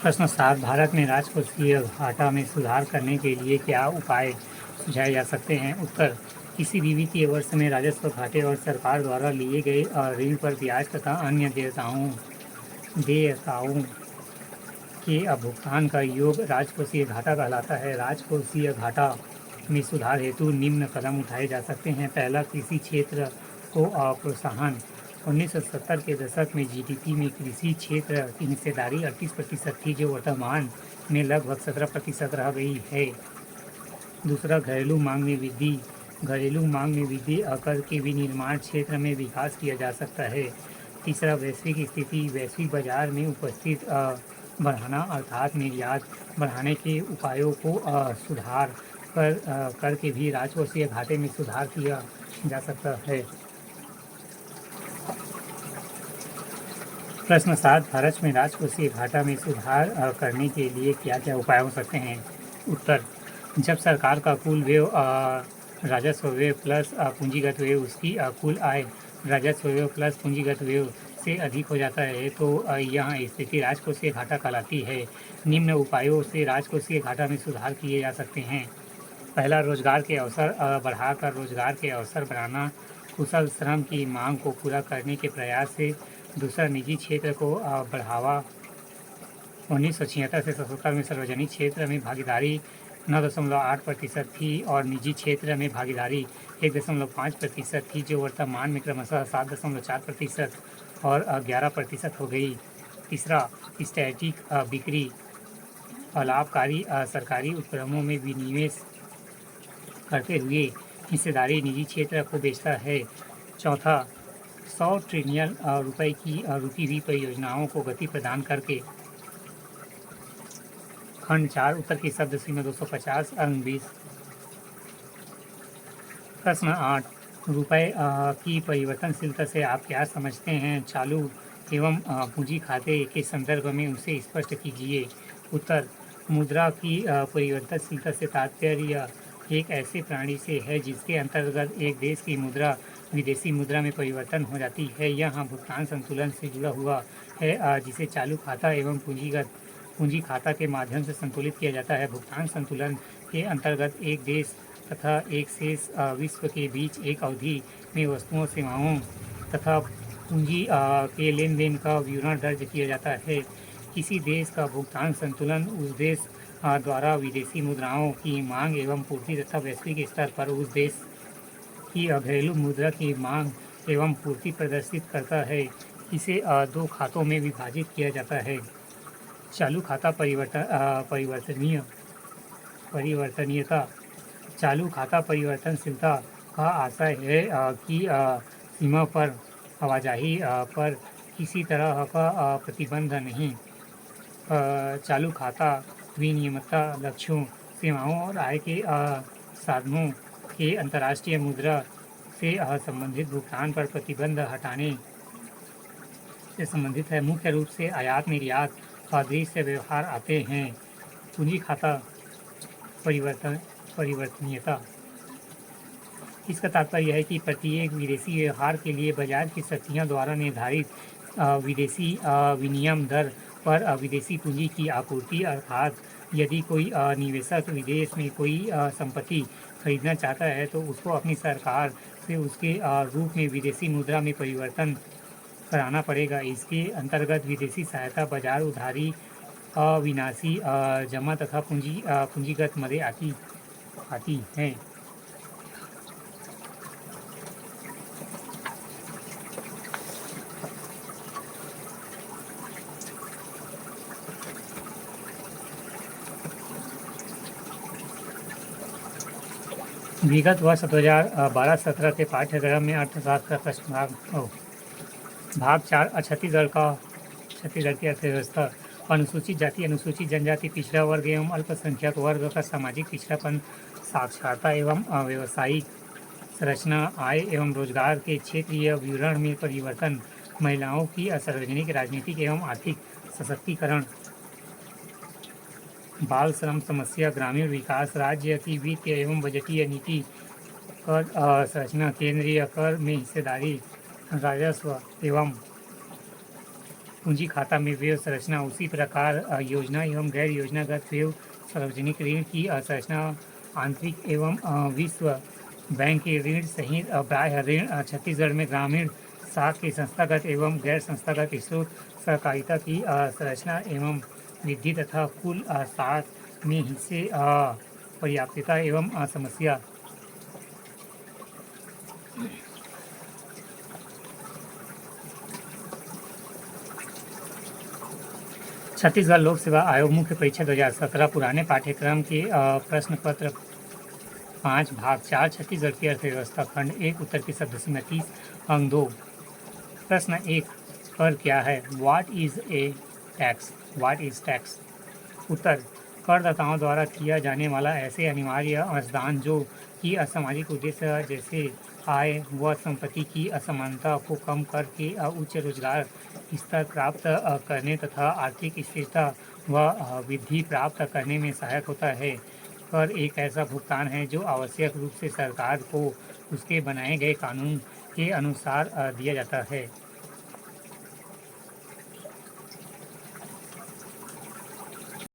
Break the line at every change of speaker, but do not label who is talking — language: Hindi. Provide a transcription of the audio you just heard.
प्रश्न 7, भारत में राजकोषीय घाटा में सुधार करने के लिए क्या उपाय सुझाए जा सकते हैं? उत्तर, किसी भी वित्तीय वर्ष में राजस्व घाटे और सरकार द्वारा लिए गए ऋण पर ब्याज तथा अन्य देयताओं के भुगतान का योग राजकोषीय घाटा कहलाता है। राजकोषीय घाटा में सुधार हेतु निम्न कदम उठाए जा सकते हैं। पहला, कृषि क्षेत्र को प्रोत्साहन। 1970 के दशक में जीडीपी में कृषि क्षेत्र की हिस्सेदारी 38% थी, जो वर्तमान में लगभग 17% रह गई है। दूसरा, घरेलू मांग में वृद्धि। घरेलू मांग में वृद्धि कर के विनिर्माण क्षेत्र में विकास किया जा सकता है। तीसरा, वैश्विक स्थिति। वैश्विक बाजार में उपस्थित बढ़ाना अर्थात निर्यात बढ़ाने के उपायों को सुधार करके भी राजकोषीय घाटे में सुधार किया जा सकता है। प्रश्न 7, भारत में राजकोषीय घाटा में सुधार करने के लिए क्या क्या उपाय हो सकते हैं? उत्तर, जब सरकार का कुल व्यय राजस्व व्यय प्लस पूंजीगत व्यय उसकी कुल आय राजस्व व्यय प्लस पूंजीगत व्यय से अधिक हो जाता है तो यह स्थिति राजकोषीय घाटा कहलाती है। निम्न उपायों से राजकोषीय घाटा में सुधार किए जा सकते हैं। पहला, रोजगार के अवसर बढ़ाकर रोजगार के अवसर बनाना, कुशल श्रम की मांग को पूरा करने के प्रयास से। दूसरा, निजी क्षेत्र को बढ़ावा। 1976 से 77 में सार्वजनिक क्षेत्र में भागीदारी 9.8% थी और निजी क्षेत्र में भागीदारी 1.5% थी, जो वर्तमान में क्रमशः 7.4% और 11% हो गई। तीसरा, स्टैटिक बिक्री। अलाभकारी सरकारी उपक्रमों में विनिवेश करते हुए हिस्सेदारी निजी क्षेत्र को बेचता है। चौथा, 100 ट्रिलियन रुपए की रुकी हुई परियोजनाओं को गति प्रदान करके। खंड 4 उत्तर की शब्द सीमा 250 अंक 20। प्रश्न 8, रुपए की परिवर्तनशीलता से आप क्या समझते हैं? चालू एवं पूंजी खाते के संदर्भ में उसे स्पष्ट कीजिए। उत्तर, मुद्रा की परिवर्तनशीलता से तात्पर्य एक ऐसे प्रणाली से है जिसके अंतर्गत एक देश की मुद्रा विदेशी मुद्रा में परिवर्तन हो जाती है। यह भुगतान संतुलन से जुड़ा हुआ है जिसे चालू खाता एवं पूंजी खाता के माध्यम से संतुलित किया जाता है। भुगतान संतुलन के अंतर्गत एक देश तथा एक शेष विश्व के बीच एक अवधि में वस्तुओं, सेवाओं तथा पूंजी के लेन देन का विवरण दर्ज किया जाता है। किसी देश का भुगतान संतुलन उस देश द्वारा विदेशी मुद्राओं की मांग एवं पूर्ति तथा वैश्विक स्तर पर उस देश की घरेलू मुद्रा की मांग एवं पूर्ति प्रदर्शित करता है। इसे दो खातों में विभाजित किया जाता है। चालू खाता परिवर्तनीयता। चालू खाता परिवर्तनशीलता का आशय है कि सीमा पर आवाजाही पर किसी तरह का प्रतिबंध नहीं। चालू खाता विनियमितता लक्ष्यों, सेवाओं और आय के साधनों के अंतर्राष्ट्रीय मुद्रा से संबंधित भुगतान पर प्रतिबंध हटाने से संबंधित है। मुख्य रूप से आयात निर्यात दृश्य व्यवहार आते हैं। पूंजी खाता परिवर्तनीयता। इसका तात्पर्य है कि प्रत्येक विदेशी व्यवहार के लिए बाजार की शक्तियों द्वारा निर्धारित विदेशी विनिमय दर पर विदेशी पूंजी की आपूर्ति, अर्थात यदि कोई निवेशक विदेश में कोई संपत्ति खरीदना चाहता है तो उसको अपनी सरकार से उसके रूप में विदेशी मुद्रा में परिवर्तन कराना पड़ेगा। इसके अंतर्गत विदेशी सहायता, बाजार उधारी, अविनाशी जमा तथा पूंजीगत मदद आती हैं। विगत वर्ष 2012-17 के पाठ्यक्रम में अर्थशास्त्र प्रश्न भाग 4 छत्तीसगढ़ की अर्थव्यवस्था। अनुसूचित जाति, अनुसूचित जनजाति, पिछड़ा वर्ग एवं अल्पसंख्यक वर्ग का सामाजिक पिछड़ापन, साक्षरता एवं व्यावसायिक संरचना, आय एवं रोजगार के क्षेत्रीय विवरण में परिवर्तन, महिलाओं की सार्वजनिक, राजनीतिक एवं आर्थिक सशक्तिकरण, बाल श्रम समस्या, ग्रामीण विकास, राज्य की वित्तीय एवं बजटीय नीति, कर संरचना, केंद्रीय कर में हिस्सेदारी, राजस्व एवं पूंजी खाता में व्यय संरचना। उसी प्रकार योजना एवं गैर योजनागत व्यय सार्वजनिक ऋण की संरचना आंतरिक एवं विश्व बैंक के ऋण सहित बाह्य ऋण छत्तीसगढ़ में ग्रामीण साख के संस्थागत एवं गैर संस्थागत स्रोत सहकारिता की संरचना एवं वृद्धि तथा कुल साख में हिस्से पर्याप्तता एवं समस्या। छत्तीसगढ़ लोक सेवा आयोग मुख्य परीक्षा 2017 पुराने पाठ्यक्रम के प्रश्न पत्र 5 भाग 4 छत्तीसगढ़ की अर्थव्यवस्था खंड 1 उत्तर की शब्द सीमा 30 अंक 2। प्रश्न 1 कर क्या है? What is a tax? What is tax? उत्तर करदाताओं द्वारा किया जाने वाला ऐसे अनिवार्य अंशदान जो कि असामाजिक उद्देश्य जैसे आय व संपत्ति की असमानता को कम करके उच्च रोजगार स्तर प्राप्त करने तथा आर्थिक स्थिरता व वृद्धि प्राप्त करने में सहायक होता है। कर एक ऐसा भुगतान है जो आवश्यक रूप से सरकार को उसके बनाए गए कानून के अनुसार दिया जाता है।